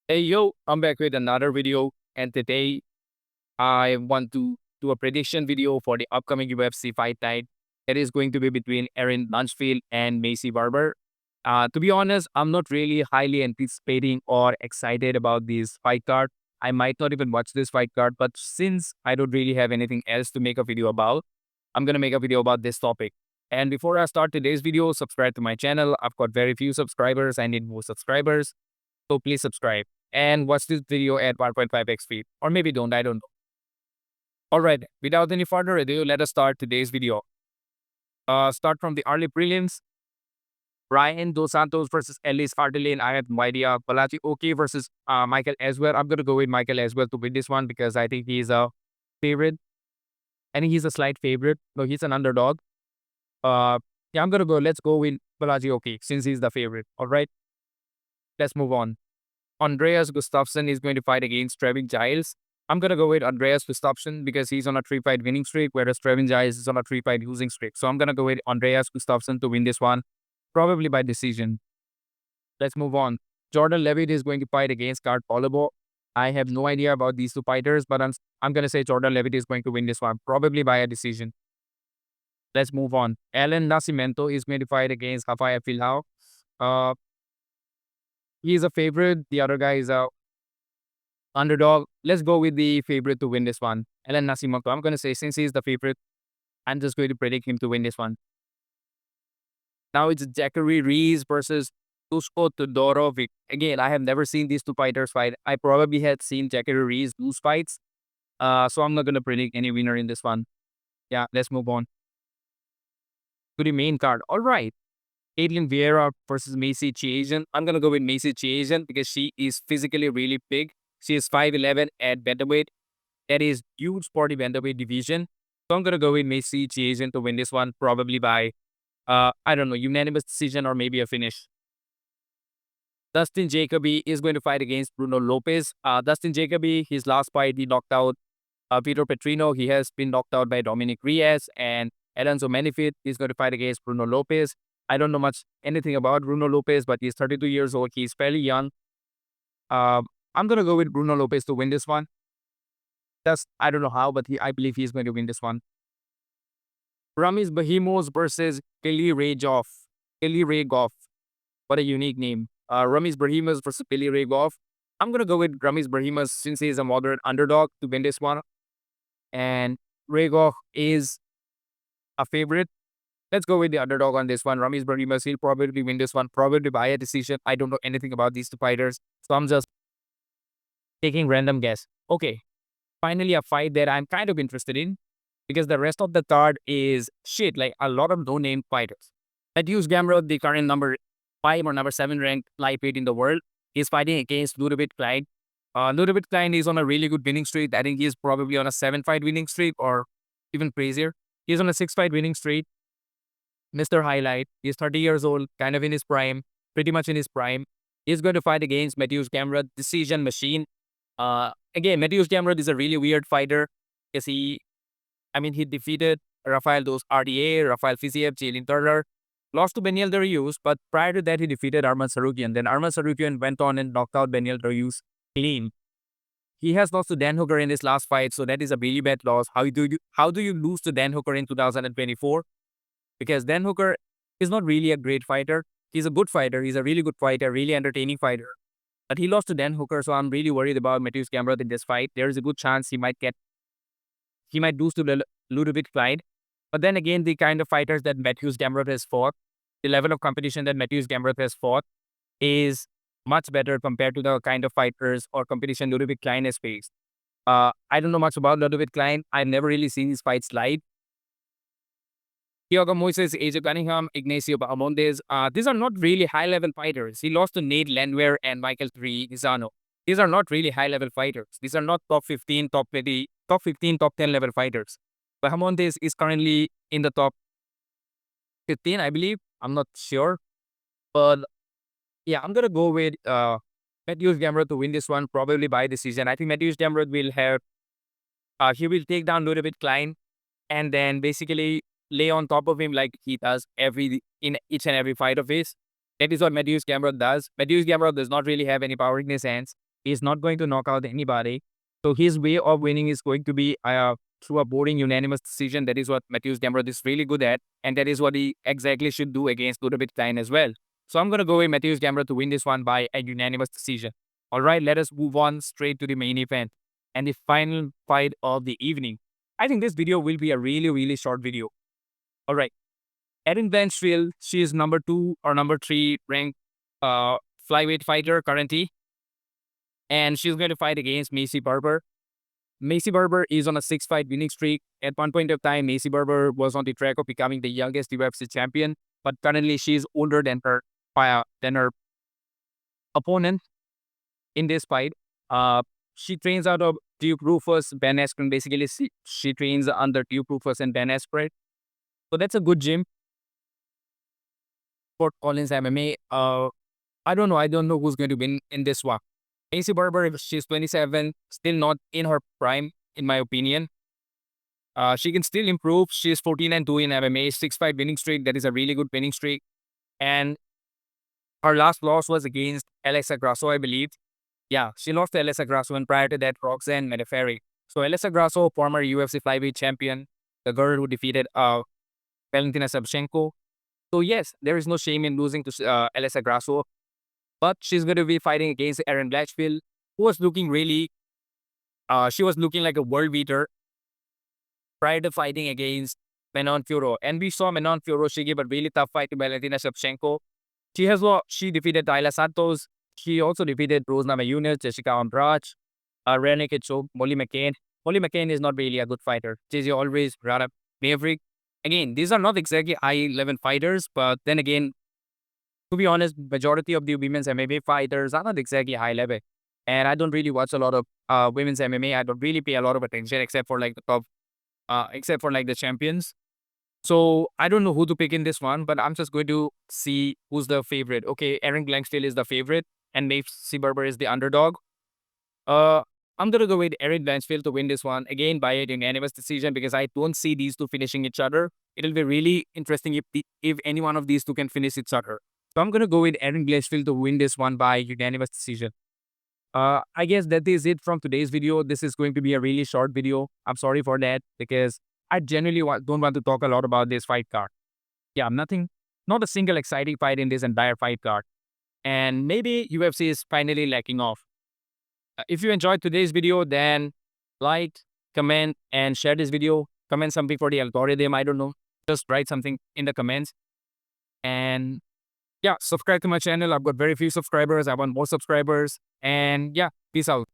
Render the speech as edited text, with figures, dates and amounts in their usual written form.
Hey yo, I'm back with another video, and today I want to do a prediction video for the upcoming UFC fight night. It is going to be between Erin Blanchfield and Maycee Barber. To be honest, I'm not really highly anticipating or excited about this fight card. I might not even watch this fight card, but since I don't really have anything else to make a video about, I'm gonna make a video about this topic. And before I start today's video, subscribe to my channel. I've got very few subscribers. I need more subscribers. So please subscribe and watch this video at 1.5x speed. Or maybe don't, I don't know. Alright, without any further ado, let us start today's video. Start from the early prelims. Ryan Dos Santos versus Ellis Ardelin. I have no idea. Balaji OK versus Michael Eswell. I'm going to go with Michael Eswell to win this one because I think he's a favorite. I think he's a slight favorite. No, he's an underdog. Yeah, I'm going to go. Let's go with Balaji OK since he's the favorite. Alright, let's move on. Andreas Gustafsson is going to fight against Trevin Giles. I'm going to go with Andreas Gustafsson because he's on a 3-fight winning streak, whereas Trevin Giles is on a 3-fight losing streak. So I'm going to go with Andreas Gustafsson to win this one, probably by decision. Let's move on. Jordan Levitt is going to fight against Cart Olivo. I have no idea about these two fighters, but I'm going to say Jordan Levitt is going to win this one, probably by a decision. Let's move on. Alan Nascimento is going to fight against Rafael Filhao. He's a favorite. The other guy is a underdog. Let's go with the favorite to win this one. Alan Nascimento. I'm going to say since he's the favorite, I'm just going to predict him to win this one. Now it's Zachary Reese versus Dusko Todorovic. Again, I have never seen these two fighters fight. I probably had seen Zachary Reese lose fights. So I'm not going to predict any winner in this one. Yeah, let's move on to the main card. All right. Caitlin Vieira versus Maycee Chiasson. I'm going to go with Maycee Chiasson because she is physically really big. She is 5'11" at bantamweight. That is huge for the bantamweight division. So I'm going to go with Maycee Chiasson to win this one, probably by, I don't know, unanimous decision or maybe a finish. Dustin Jacoby is going to fight against Bruno Lopez. Dustin Jacoby, his last fight, he knocked out Vitor Petrino. He has been knocked out by Dominic Reyes. And Alonso Manifit is going to fight against Bruno Lopez. I don't know anything about Bruno Lopez, but he's 32 years old. He's fairly young. I'm going to go with Bruno Lopez to win this one. I don't know how, but I believe he's going to win this one. Ramis Bahimos versus Kelly Ray Goff. Kelly Ray Goff. What a unique name. Ramis Bahimos versus Kelly Ray Goff. I'm going to go with Ramis Bahimos since he's a moderate underdog to win this one. And Ray Goff is a favorite. Let's go with the underdog on this one. Ramis Bahimos, he'll probably win this one, probably by a decision. I don't know anything about these two fighters, so I'm just taking random guess. Okay, finally a fight that I'm kind of interested in because the rest of the card is shit, like a lot of no-name fighters. Mateusz Gamrot, the current number 5 or number 7 ranked lightweight in the world, is fighting against Ludovit Klein. Ludovit Klein is on a really good winning streak. I think he's probably on a 7-fight winning streak or even crazier. He's on a 6-fight winning streak. Mr. Highlight. He's 30 years old, kind of in his prime, pretty much in his prime. He's going to fight against Mateusz Gamrot, decision machine. Again, Mateusz Gamrot is a really weird fighter because he defeated Rafael Dos RDA, Rafael Fiziev, Jalen Turner, lost to Beneil Dariush, but prior to that, he defeated Arman Sarukian. Then Arman Sarukian went on and knocked out Beneil Dariush clean. He has lost to Dan Hooker in his last fight, so that is a really bad loss. How do you lose to Dan Hooker in 2024? Because Dan Hooker is not really a great fighter. He's a good fighter. He's a really good fighter, really entertaining fighter. But he lost to Dan Hooker, so I'm really worried about Mateusz Gamrot in this fight. There is a good chance he might lose to Ludovit Klein. But then again, the kind of fighters that Mateusz Gamrot has fought, the level of competition that Mateusz Gamrot has fought is much better compared to the kind of fighters or competition Ludovit Klein has faced. I don't know much about Ludovit Klein. I've never really seen his fights live. Thiago Moises, AJ Cunningham, Ignacio Bahamondes. These are not really high-level fighters. He lost to Nate Landwehr and Michael Trizano. These are not really high-level fighters. These are not top 15, top 20, top 15, top 10 level fighters. Bahamondes is currently in the top 15, I believe. I'm not sure. But yeah, I'm going to go with Mateusz Gamrot to win this one, probably by decision. I think Mateusz Gamrot will have, he will take down Ludovit Klein and then basically lay on top of him like he does in each and every fight of his. That is what Mateusz Gamrot does. Mateusz Gamrot does not really have any power in his hands. He's not going to knock out anybody. So his way of winning is going to be through a boring unanimous decision. That is what Mateusz Gamrot is really good at. And that is what he exactly should do against Ludovit Klein as well. So I'm going to go with Mateusz Gamrot to win this one by a unanimous decision. All right, let us move on straight to the main event and the final fight of the evening. I think this video will be a really, really short video. All right. Erin Blanchfield, she is number 2 or number 3 ranked flyweight fighter currently. And she's going to fight against Maycee Barber. Maycee Barber is on a 6-fight winning streak. At one point of time, Maycee Barber was on the track of becoming the youngest UFC champion. But currently, she is older than her opponent in this fight. She trains out of Duke Rufus, Ben Askren. Basically, she trains under Duke Rufus and Ben Askren. So that's a good gym. Fort Collins MMA. I don't know. I don't know who's going to win in this one. Maycee Barber, she's 27, still not in her prime, in my opinion. She can still improve. She's 14-2 in MMA, 6-fight winning streak. That is a really good winning streak. And her last loss was against Alexa Grasso, I believe. Yeah, she lost to Alexa Grasso, and prior to that, Roxanne Modafferi. So Alexa Grasso, former UFC flyweight champion, the girl who defeated Valentina Shevchenko. So yes, there is no shame in losing to Alexa Grasso. But she's going to be fighting against Erin Blanchfield, who was looking really, she was looking like a world beater prior to fighting against Manon Fiorot. And we saw Manon Fiorot, she gave a really tough fight to Valentina Shevchenko. She defeated Tayla Santos. She also defeated Rose Namajunas, Jessica Andrade, Renee Kitchell, Molly McCain. Molly McCain is not really a good fighter. She's always brought up Maverick. Again, these are not exactly high-level fighters, but then again, to be honest, majority of the women's MMA fighters are not exactly high level. And I don't really watch a lot of women's MMA. I don't really pay a lot of attention except for like the top, except for like the champions. So I don't know who to pick in this one, but I'm just going to see who's the favorite. Okay, Erin Blanchfield is the favorite and Maycee Barber is the underdog. I'm going to go with Erin Blanchfield to win this one, again by a unanimous decision, because I don't see these two finishing each other. It'll be really interesting if any one of these two can finish each other. So I'm going to go with Erin Blanchfield to win this one by unanimous decision. I guess that is it from today's video. This is going to be a really short video. I'm sorry for that, because I genuinely don't want to talk a lot about this fight card. Yeah, not a single exciting fight in this entire fight card. And maybe UFC is finally lacking off. If you enjoyed today's video, then like, comment, and share this video. Comment something for the algorithm. I don't know. Just write something in the comments. And yeah, subscribe to my channel. I've got very few subscribers. I want more subscribers. And yeah, peace out.